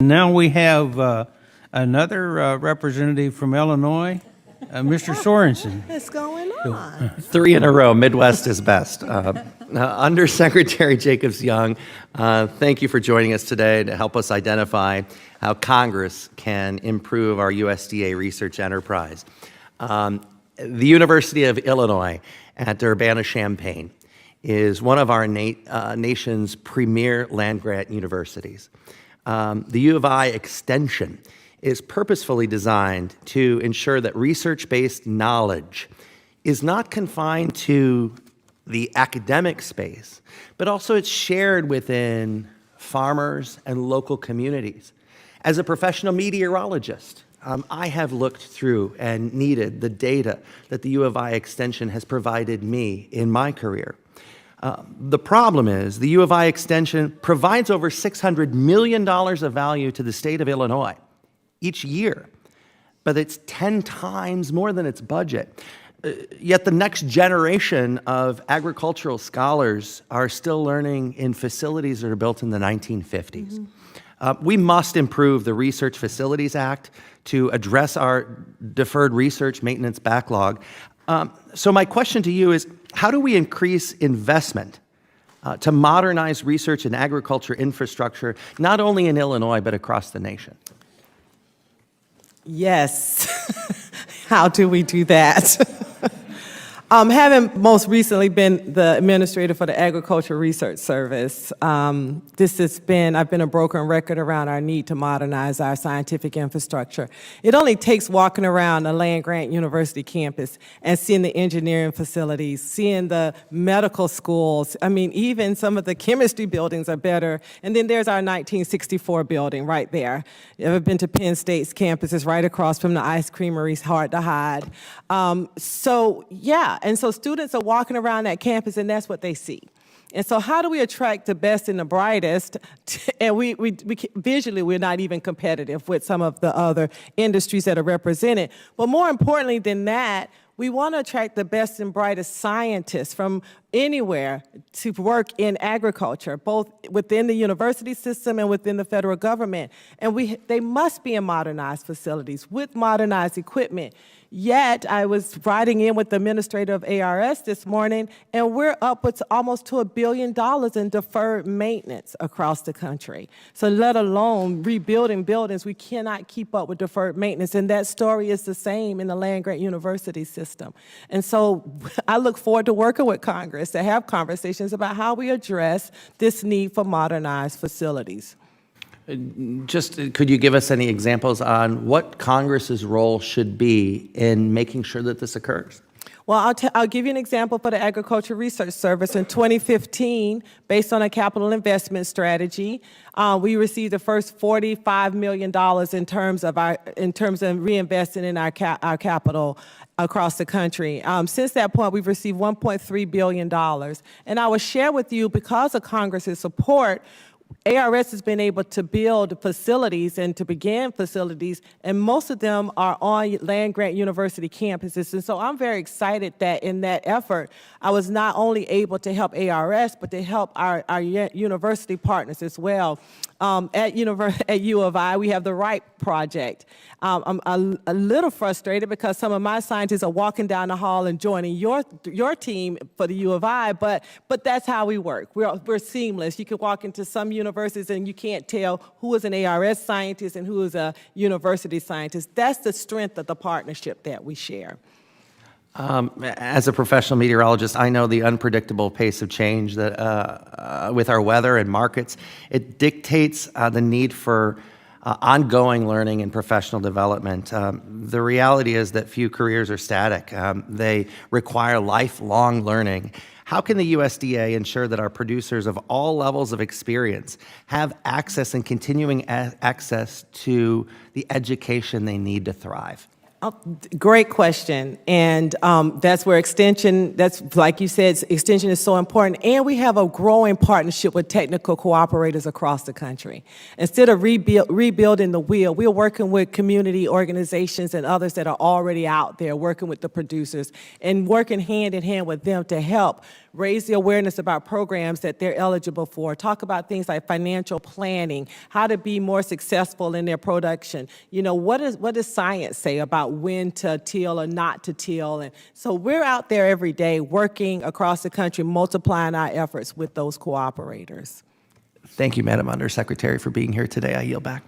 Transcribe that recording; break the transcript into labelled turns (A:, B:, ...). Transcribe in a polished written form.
A: now we have another representative from Illinois, Mr. Sorensen.
B: What's going on?
C: 3 in a row. Midwest is best. Undersecretary Jacobs-Young, thank you for joining us today to help us identify how Congress can improve our USDA research enterprise. The University of Illinois at Urbana-Champaign is one of our nation's premier land-grant universities. The U of I extension is purposefully designed to ensure that research-based knowledge is not confined to the academic space, but also it's shared within farmers and local communities. As a professional meteorologist, I have looked through and needed the data that the U of I extension has provided me in my career. The problem is the U of I extension provides over $600 million of value to the state of Illinois each year, but it's 10 times more than its budget. Yet the next generation of agricultural scholars are still learning in facilities that are built in the 1950s. We must improve the Research Facilities Act to address our deferred research maintenance backlog. So my question to you is, how do we increase investment to modernize research and agriculture infrastructure, not only in Illinois, but across the nation?
B: Yes. How do we do that? Having most recently been the administrator for the Agriculture Research Service, I've been a broken record around our need to modernize our scientific infrastructure. It only takes walking around a land-grant university campus and seeing the engineering facilities, seeing the medical schools. I mean, even some of the chemistry buildings are better. And then there's our 1964 building right there. You ever been to Penn State's campus? It's right across from the ice creamery. It's hard to hide. And so students are walking around that campus, and that's what they see. And so how do we attract the best and the brightest? And we visually, we're not even competitive with some of the other industries that are represented. But more importantly than that, we want to attract the best and brightest scientists from anywhere to work in agriculture, both within the university system and within the federal government. And they must be in modernized facilities with modernized equipment. Yet, I was riding in with the administrator of ARS this morning, and we're up with almost to $1 billion in deferred maintenance across the country. So let alone rebuilding buildings, we cannot keep up with deferred maintenance. And that story is the same in the land-grant university system. And so I look forward to working with Congress to have conversations about how we address this need for modernized facilities.
C: Just could you give us any examples on what Congress's role should be in making sure that this occurs?
B: Well, I'll give you an example for the Agriculture Research Service. In 2015, based on a capital investment strategy, we received the first $45 million in terms of reinvesting in our capital across the country. Since that point, we've received $1.3 billion. And I will share with you, because of Congress's support, ARS has been able to build facilities and to begin facilities, and most of them are on land-grant university campuses. And so I'm very excited that in that effort, I was not only able to help ARS, but to help our university partners as well. At U of I, we have the RIPE project. I'm a little frustrated because some of my scientists are walking down the hall and joining your team for the U of I, but that's how we work. We're seamless. You can walk into some universities and you can't tell who is an ARS scientist and who is a university scientist. That's the strength of the partnership that we share.
C: As a professional meteorologist, I know the unpredictable pace of change that with our weather and markets. It dictates the need for ongoing learning and professional development. The reality is that few careers are static. They require lifelong learning. How can the USDA ensure that our producers of all levels of experience have access and continuing access to the education they need to thrive?
B: Oh, great question. And that's where extension, that's like you said, extension is so important. And we have a growing partnership with technical cooperators across the country. Instead of rebuilding the wheel, we're working with community organizations and others that are already out there working with the producers and working hand in hand with them to help raise the awareness about programs that they're eligible for, talk about things like financial planning, how to be more successful in their production. You know, what does science say about when to till or not to till? And so we're out there every day working across the country, multiplying our efforts with those cooperators.
C: Thank you, Madam Undersecretary, for being here today. I yield back.